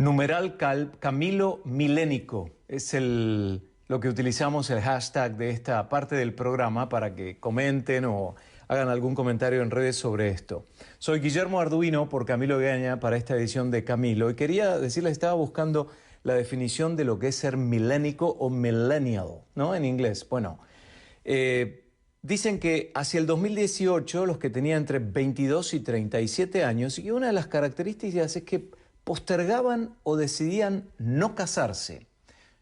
Numeral Camilo Milénico es lo que utilizamos, el hashtag de esta parte del programa para que comenten o hagan algún comentario en redes sobre esto. Soy Guillermo Arduino por Camilo Egaña para esta edición de Camilo y quería decirles, estaba buscando la definición de lo que es ser milénico o millennial, ¿no? En inglés. Bueno, dicen que hacia el 2018 los que tenían entre 22 y 37 años, y una de las características es que postergaban o decidían no casarse.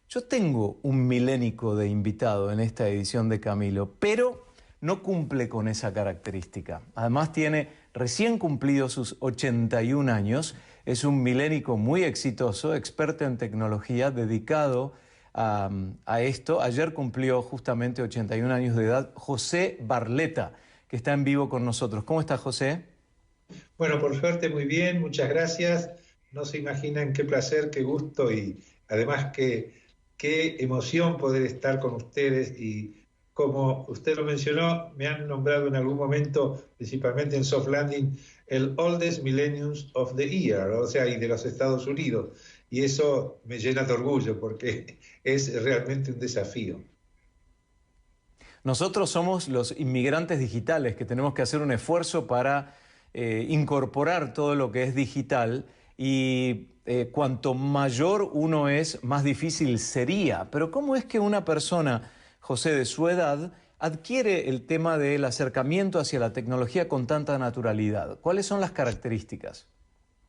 Yo tengo un milénico de invitado en esta edición de Camilo, pero no cumple con esa característica. Además tiene recién cumplido sus 81 años, es un milénico muy exitoso, experto en tecnología, dedicado a esto. Ayer cumplió justamente 81 años de edad, José Barleta, que está en vivo con nosotros. ¿Cómo está, José? Bueno, por suerte muy bien, muchas gracias. No se imaginan qué placer, qué gusto y además qué emoción poder estar con ustedes. Y como usted lo mencionó, me han nombrado en algún momento, principalmente en Soft Landing, el Oldest Millennials of the Year, o sea, y de los Estados Unidos. Y eso me llena de orgullo porque es realmente un desafío. Nosotros somos los inmigrantes digitales que tenemos que hacer un esfuerzo para incorporar todo lo que es digital y cuanto mayor uno es, más difícil sería. Pero ¿cómo es que una persona, José, de su edad, adquiere el tema del acercamiento hacia la tecnología con tanta naturalidad? ¿Cuáles son las características?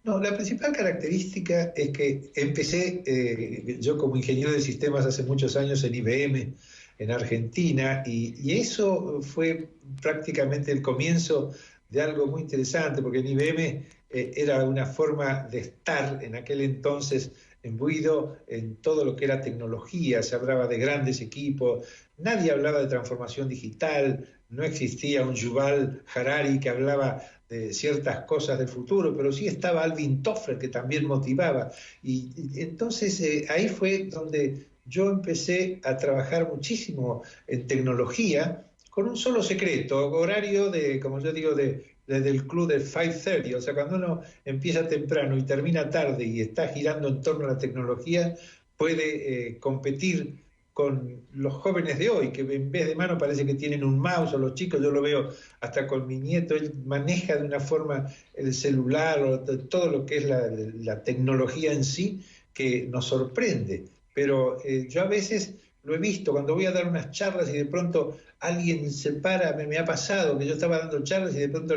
No, la principal característica es que empecé yo como ingeniero de sistemas hace muchos años en IBM, en Argentina, y eso fue prácticamente el comienzo de algo muy interesante, porque en IBM era una forma de estar en aquel entonces imbuido en todo lo que era tecnología, se hablaba de grandes equipos, nadie hablaba de transformación digital, no existía un Yuval Harari que hablaba de ciertas cosas del futuro, pero sí estaba Alvin Toffler que también motivaba. Y entonces ahí fue donde yo empecé a trabajar muchísimo en tecnología con un solo secreto, horario de, como yo digo, del club de 5:30, o sea, cuando uno empieza temprano y termina tarde y está girando en torno a la tecnología, puede competir con los jóvenes de hoy, que en vez de mano parece que tienen un mouse, o los chicos, yo lo veo hasta con mi nieto, él maneja de una forma el celular o todo lo que es la tecnología en sí, que nos sorprende. Pero yo a veces lo he visto cuando voy a dar unas charlas y de pronto alguien se para, me ha pasado que yo estaba dando charlas y de pronto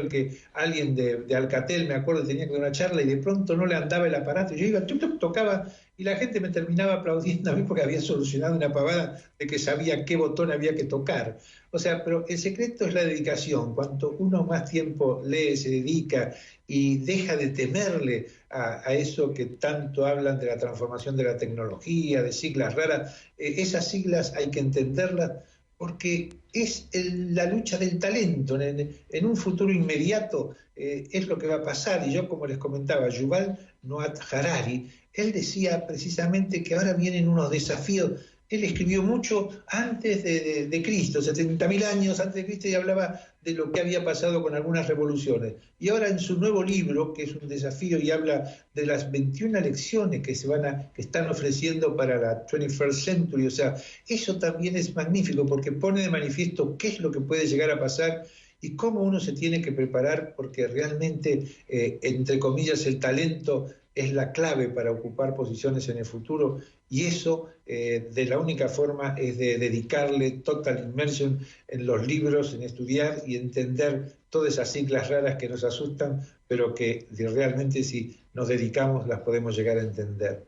alguien de Alcatel, me acuerdo, tenía que dar una charla y de pronto no le andaba el aparato y yo iba, tocaba y la gente me terminaba aplaudiendo a mí porque había solucionado una pavada de que sabía qué botón había que tocar. O sea, pero el secreto es la dedicación. Cuanto uno más tiempo lee, se dedica y deja de temerle a eso que tanto hablan de la transformación de la tecnología, de siglas raras, esas siglas hay que entenderlas porque es la lucha del talento. En un futuro inmediato es lo que va a pasar. Y yo, como les comentaba, Yuval Noah Harari, él decía precisamente que ahora vienen unos desafíos. Él escribió mucho antes de Cristo, 70.000 años antes de Cristo, y hablaba de lo que había pasado con algunas revoluciones. Y ahora en su nuevo libro, que es un desafío, y habla de las 21 lecciones que están ofreciendo para la 21st century. O sea, eso también es magnífico, porque pone de manifiesto qué es lo que puede llegar a pasar y cómo uno se tiene que preparar, porque realmente, entre comillas, el talento es la clave para ocupar posiciones en el futuro, y eso de la única forma es de dedicarle total immersion en los libros, en estudiar y entender todas esas siglas raras que nos asustan, pero que realmente si nos dedicamos las podemos llegar a entender.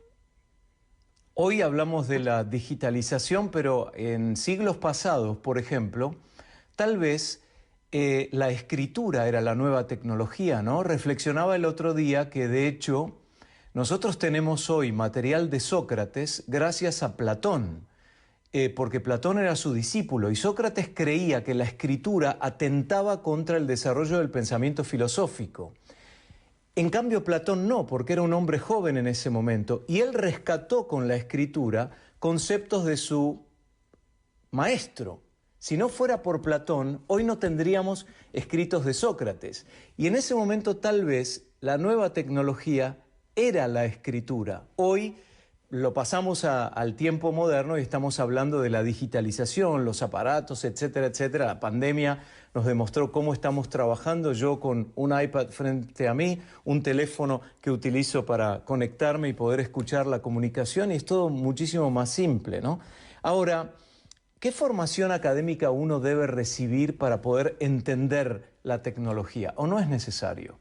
Hoy hablamos de la digitalización, pero en siglos pasados, por ejemplo, tal vez la escritura era la nueva tecnología, ¿no? Reflexionaba el otro día que de hecho nosotros tenemos hoy material de Sócrates gracias a Platón, porque Platón era su discípulo y Sócrates creía que la escritura atentaba contra el desarrollo del pensamiento filosófico. En cambio, Platón no, porque era un hombre joven en ese momento y él rescató con la escritura conceptos de su maestro. Si no fuera por Platón, hoy no tendríamos escritos de Sócrates. Y en ese momento tal vez la nueva tecnología era la escritura. Hoy lo pasamos al tiempo moderno y estamos hablando de la digitalización, los aparatos, etcétera, etcétera. La pandemia nos demostró cómo estamos trabajando. Yo con un iPad frente a mí, un teléfono que utilizo para conectarme y poder escuchar la comunicación, y es todo muchísimo más simple, ¿no? Ahora, ¿qué formación académica uno debe recibir para poder entender la tecnología? ¿O no es necesario?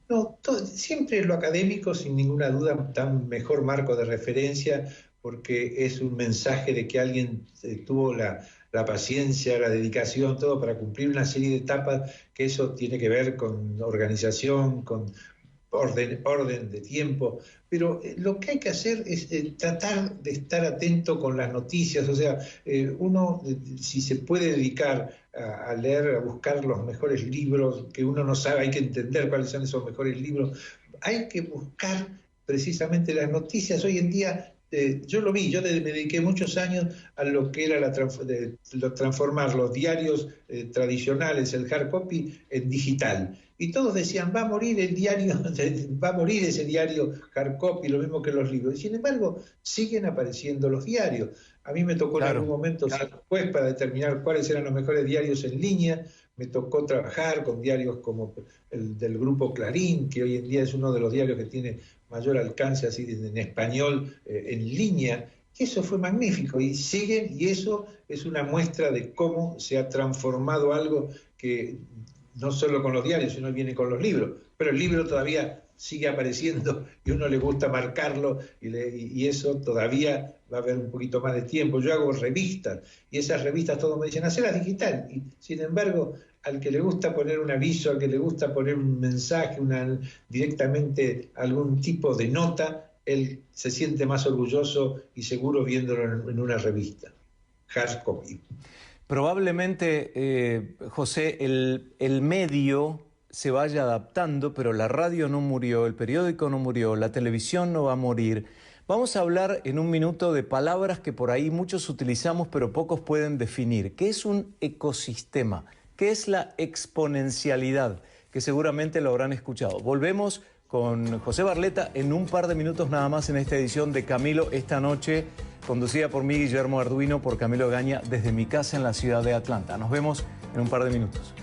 No, siempre lo académico, sin ninguna duda, da un mejor marco de referencia porque es un mensaje de que alguien tuvo la paciencia, la dedicación, todo para cumplir una serie de etapas, que eso tiene que ver con organización, con orden de tiempo, pero lo que hay que hacer es tratar de estar atento con las noticias, o sea, uno si se puede dedicar a leer, a buscar los mejores libros, que uno no sabe, hay que entender cuáles son esos mejores libros, hay que buscar precisamente las noticias. Hoy en día, yo lo vi, yo me dediqué muchos años a lo que era transformar los diarios tradicionales, el hard copy, en digital. Y todos decían, va a morir el diario, va a morir ese diario hard copy, lo mismo que los libros. Y sin embargo, siguen apareciendo los diarios. A mí me tocó en algún momento ser juez para determinar cuáles eran los mejores diarios en línea. Me tocó trabajar con diarios como el del Grupo Clarín, que hoy en día es uno de los diarios que tiene mayor alcance así en español, en línea. Y eso fue magnífico y siguen, y eso es una muestra de cómo se ha transformado algo que no solo con los diarios, sino viene con los libros. Pero el libro todavía sigue apareciendo y a uno le gusta marcarlo y eso todavía va a haber un poquito más de tiempo. Yo hago revistas y esas revistas todos me dicen, hacerlas digital. Y sin embargo, al que le gusta poner un aviso, al que le gusta poner un mensaje, directamente algún tipo de nota, él se siente más orgulloso y seguro viéndolo en una revista. Hard copy. Probablemente, José, el medio se vaya adaptando, pero la radio no murió, el periódico no murió, la televisión no va a morir. Vamos a hablar en un minuto de palabras que por ahí muchos utilizamos, pero pocos pueden definir. ¿Qué es un ecosistema? ¿Qué es la exponencialidad? Que seguramente lo habrán escuchado. Volvemos con José Barleta en un par de minutos nada más en esta edición de Camilo esta noche, conducida por mí, Guillermo Arduino, por Camilo Gaña, desde mi casa en la ciudad de Atlanta. Nos vemos en un par de minutos.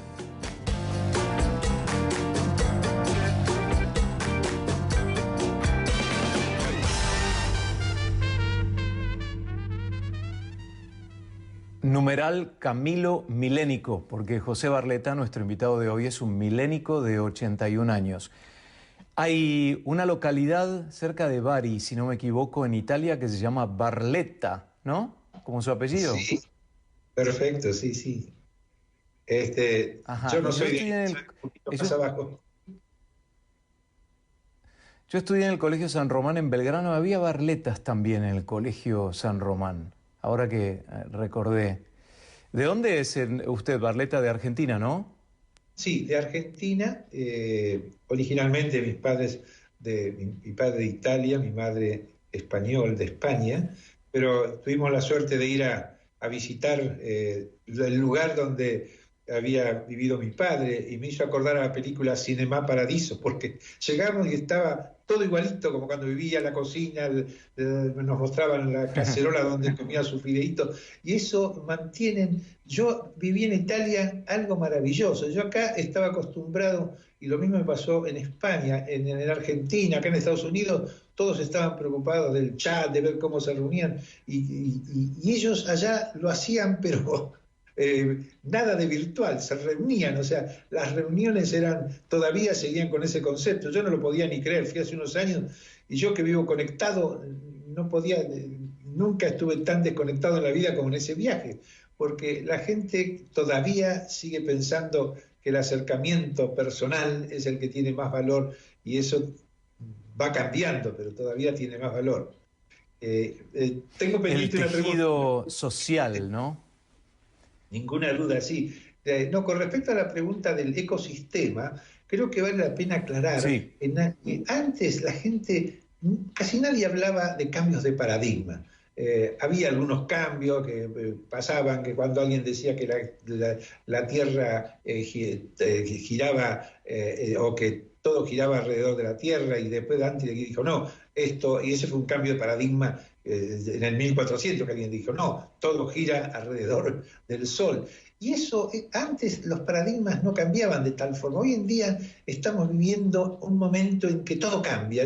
Numeral Camilo Milénico, porque José Barleta, nuestro invitado de hoy, es un milénico de 81 años. Hay una localidad cerca de Bari, si no me equivoco, en Italia, que se llama Barletta, ¿no? Como su apellido. Sí, perfecto, sí, sí. Ajá. Yo no soy de un poquito más abajo. Yo estudié en el Colegio San Román en Belgrano. Había Barletas también en el Colegio San Román. Ahora que recordé. ¿De dónde es usted, Barleta? De Argentina, ¿no? Sí, de Argentina. Originalmente mi padre de Italia, mi madre español de España, pero tuvimos la suerte de ir a visitar el lugar donde había vivido mi padre y me hizo acordar a la película Cinema Paradiso, porque llegamos y estaba todo igualito como cuando vivía en la cocina, nos mostraban la cacerola donde comía su fideíto, y eso mantienen. Yo viví en Italia algo maravilloso, yo acá estaba acostumbrado, y lo mismo me pasó en España, en Argentina, acá en Estados Unidos, todos estaban preocupados del chat, de ver cómo se reunían, y ellos allá lo hacían, pero nada de virtual, se reunían, o sea, las reuniones todavía seguían con ese concepto. Yo no lo podía ni creer, fui hace unos años y yo que vivo conectado, no podía, nunca estuve tan desconectado en la vida como en ese viaje, porque la gente todavía sigue pensando que el acercamiento personal es el que tiene más valor y eso va cambiando, pero todavía tiene más valor. Tengo pendiente una pregunta. El tejido social, ¿no? Ninguna duda, sí. No, con respecto a la pregunta del ecosistema, creo que vale la pena aclarar. Sí. Antes la gente, casi nadie hablaba de cambios de paradigma. había algunos cambios que pasaban, que cuando alguien decía que la Tierra giraba o que todo giraba alrededor de la Tierra, y después Dante dijo no, esto, y ese fue un cambio de paradigma en el 1400, que alguien dijo no, todo gira alrededor del Sol. Y eso, antes los paradigmas no cambiaban de tal forma. Hoy en día estamos viviendo un momento en que todo cambia,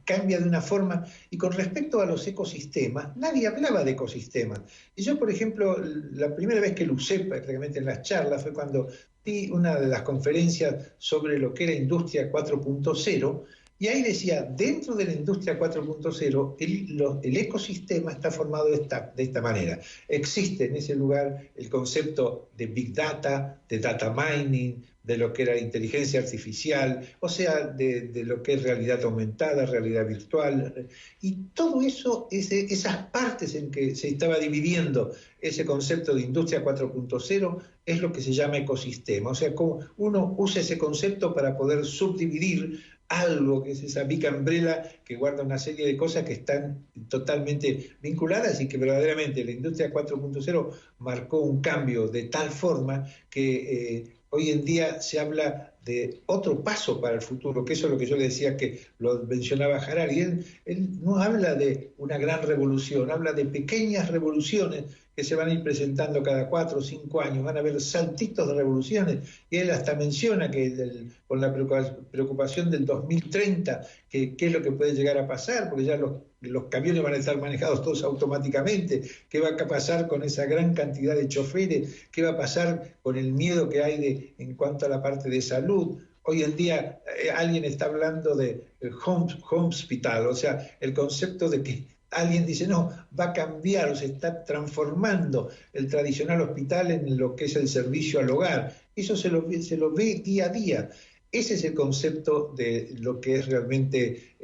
cambia de una forma. Y con respecto a los ecosistemas, nadie hablaba de ecosistemas. Y yo, por ejemplo, la primera vez que lo usé prácticamente en las charlas fue cuando di una de las conferencias sobre lo que era Industria 4.0, y ahí decía, dentro de la Industria 4.0, el ecosistema está formado de esta manera. Existe en ese lugar el concepto de Big Data, de Data Mining, de lo que era inteligencia artificial, o sea, de lo que es realidad aumentada, realidad virtual, y todo eso, esas partes en que se estaba dividiendo ese concepto de Industria 4.0, es lo que se llama ecosistema. O sea, como uno usa ese concepto para poder subdividir algo que es esa big umbrella que guarda una serie de cosas que están totalmente vinculadas, y que verdaderamente la Industria 4.0 marcó un cambio de tal forma que hoy en día se habla de otro paso para el futuro, que eso es lo que yo le decía, que lo mencionaba Harari. Él no habla de una gran revolución, habla de pequeñas revoluciones que se van a ir presentando cada 4 o 5 años, van a haber saltitos de revoluciones, y él hasta menciona que con la preocupación del 2030, qué es lo que puede llegar a pasar, porque ya los camiones van a estar manejados todos automáticamente, qué va a pasar con esa gran cantidad de choferes, qué va a pasar con el miedo que hay en cuanto a la parte de salud. Hoy en día alguien está hablando de home hospital, o sea, el concepto de que alguien dice, no, va a cambiar, o se está transformando el tradicional hospital en lo que es el servicio al hogar. Eso se lo ve día a día. Ese es el concepto de lo que es realmente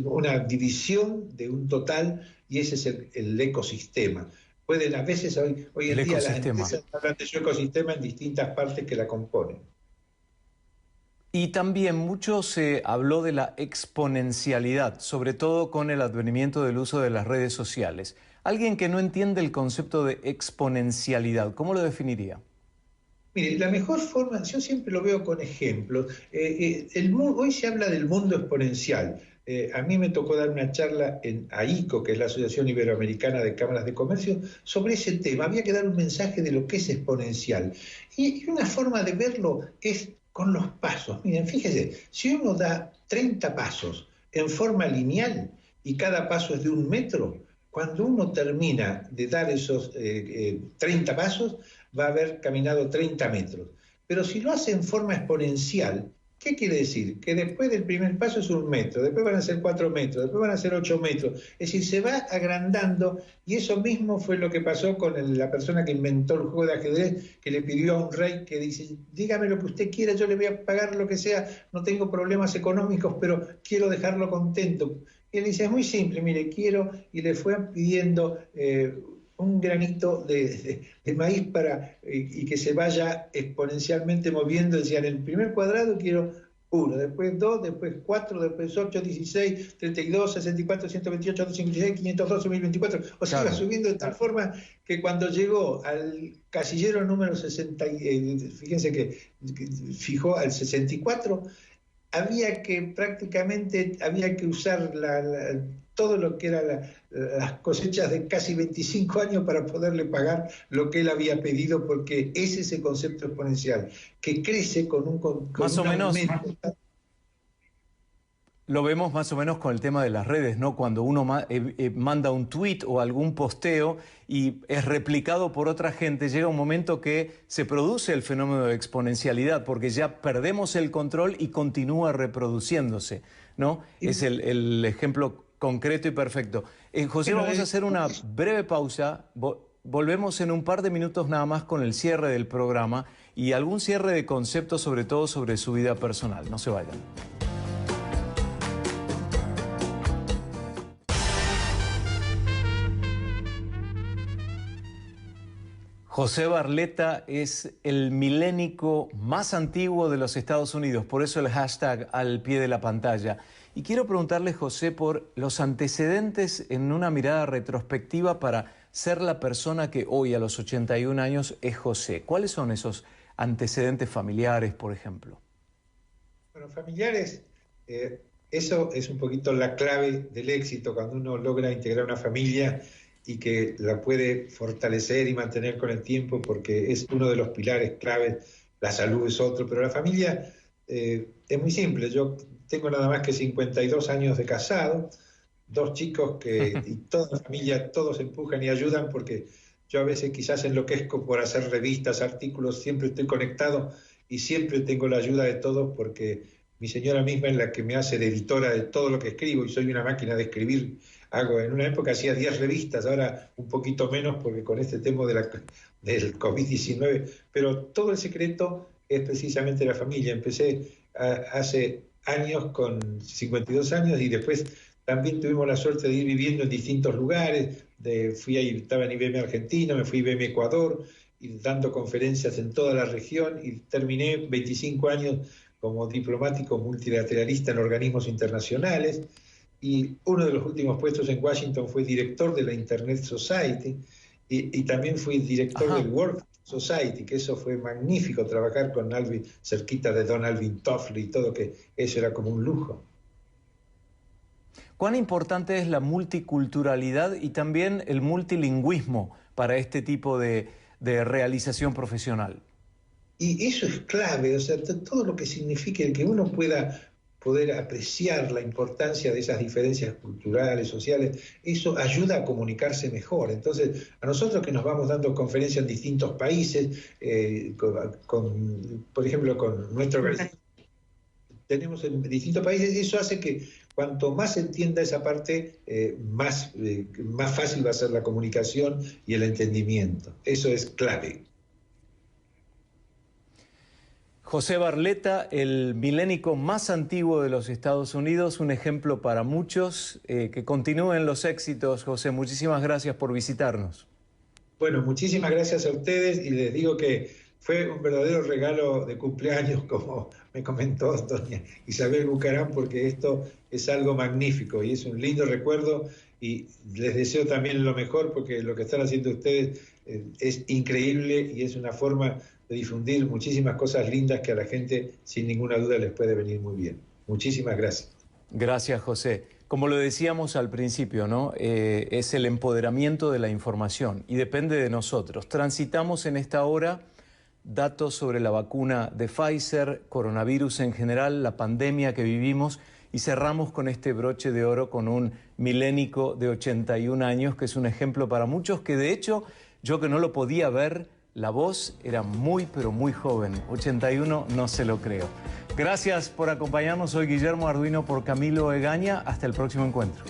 una división de un total, y ese es el ecosistema. Pueden a veces, hoy en día las empresas hablan de su ecosistema en distintas partes que la componen. Y también mucho se habló de la exponencialidad, sobre todo con el advenimiento del uso de las redes sociales. Alguien que no entiende el concepto de exponencialidad, ¿cómo lo definiría? Mire, la mejor forma, yo siempre lo veo con ejemplos. Hoy se habla del mundo exponencial. A mí me tocó dar una charla en AICO, que es la Asociación Iberoamericana de Cámaras de Comercio, sobre ese tema. Había que dar un mensaje de lo que es exponencial. Y una forma de verlo es con los pasos. Miren, fíjese, si uno da 30 pasos en forma lineal y cada paso es de 1 metro, cuando uno termina de dar esos 30 pasos, va a haber caminado 30 metros. Pero si lo hace en forma exponencial, ¿qué quiere decir? Que después del primer paso es 1 metro, después van a ser 4 metros, después van a ser 8 metros. Es decir, se va agrandando, y eso mismo fue lo que pasó con la persona que inventó el juego de ajedrez, que le pidió a un rey que dice, dígame lo que usted quiera, yo le voy a pagar lo que sea, no tengo problemas económicos, pero quiero dejarlo contento. Y él dice, es muy simple, mire, quiero, y le fue pidiendo un granito de maíz y que se vaya exponencialmente moviendo. Decía, en el primer cuadrado quiero 1, después 2, después 4, después 8, 16, 32, 64, 128, 256, 512, 1024. O sea, iba subiendo de tal forma que cuando llegó al casillero número 60, fíjense que fijó al 64, había que usar todo lo que eran las cosechas de casi 25 años para poderle pagar lo que él había pedido, porque ese es el concepto exponencial, que crece con un más o menos aumento. Lo vemos más o menos con el tema de las redes, ¿no? Cuando uno manda un tweet o algún posteo y es replicado por otra gente, llega un momento que se produce el fenómeno de exponencialidad, porque ya perdemos el control y continúa reproduciéndose, ¿no? Es el ejemplo concreto y perfecto. José, vamos a hacer una breve pausa. Volvemos en un par de minutos nada más con el cierre del programa y algún cierre de conceptos, sobre todo sobre su vida personal. No se vayan. José Barletta es el milénico más antiguo de los Estados Unidos, por eso el hashtag al pie de la pantalla. Y quiero preguntarle, José, por los antecedentes en una mirada retrospectiva para ser la persona que hoy, a los 81 años, es José. ¿Cuáles son esos antecedentes familiares, por ejemplo? Bueno, familiares, eso es un poquito la clave del éxito, cuando uno logra integrar una familia y que la puede fortalecer y mantener con el tiempo, porque es uno de los pilares claves. La salud es otro, pero la familia es muy simple. Yo tengo nada más que 52 años de casado, 2 chicos y toda la familia, todos empujan y ayudan, porque yo a veces quizás enloquezco por hacer revistas, artículos, siempre estoy conectado y siempre tengo la ayuda de todos, porque mi señora misma es la que me hace de editora de todo lo que escribo, y soy una máquina de escribir. En una época hacía 10 revistas, ahora un poquito menos porque con este tema del COVID-19, pero todo el secreto es precisamente la familia. Empecé hace años, con 52 años, y después también tuvimos la suerte de ir viviendo en distintos lugares. Estaba en IBM Argentina, me fui a IBM Ecuador, y dando conferencias en toda la región, y terminé 25 años como diplomático multilateralista en organismos internacionales. Y uno de los últimos puestos en Washington fue director de la Internet Society, y también fui director del World Society, que eso fue magnífico, trabajar con Alvin, cerquita de Don Alvin Toffler y todo, que eso era como un lujo. ¿Cuán importante es la multiculturalidad y también el multilingüismo para este tipo de realización profesional? Y eso es clave, o sea, todo lo que signifique que uno pueda poder apreciar la importancia de esas diferencias culturales, sociales, eso ayuda a comunicarse mejor. Entonces, a nosotros que nos vamos dando conferencias en distintos países, por ejemplo, con nuestra organización, tenemos en distintos países, eso hace que cuanto más se entienda esa parte, más fácil va a ser la comunicación y el entendimiento. Eso es clave. José Barleta, el milénico más antiguo de los Estados Unidos, un ejemplo para muchos. Que continúen los éxitos, José. Muchísimas gracias por visitarnos. Bueno, muchísimas gracias a ustedes, y les digo que fue un verdadero regalo de cumpleaños, como me comentó doña Isabel Bucarán, porque esto es algo magnífico y es un lindo recuerdo, y les deseo también lo mejor, porque lo que están haciendo ustedes es increíble y es una forma de difundir muchísimas cosas lindas que a la gente sin ninguna duda les puede venir muy bien. Muchísimas gracias. Gracias, José. Como lo decíamos al principio, ¿no? Es el empoderamiento de la información y depende de nosotros. Transitamos en esta hora datos sobre la vacuna de Pfizer, coronavirus en general, la pandemia que vivimos, y cerramos con este broche de oro con un milénico de 81 años, que es un ejemplo para muchos, que de hecho yo, que no lo podía ver, la voz era muy, pero muy joven. 81, no se lo creo. Gracias por acompañarnos. Soy Guillermo Arduino por Camilo Egaña. Hasta el próximo encuentro.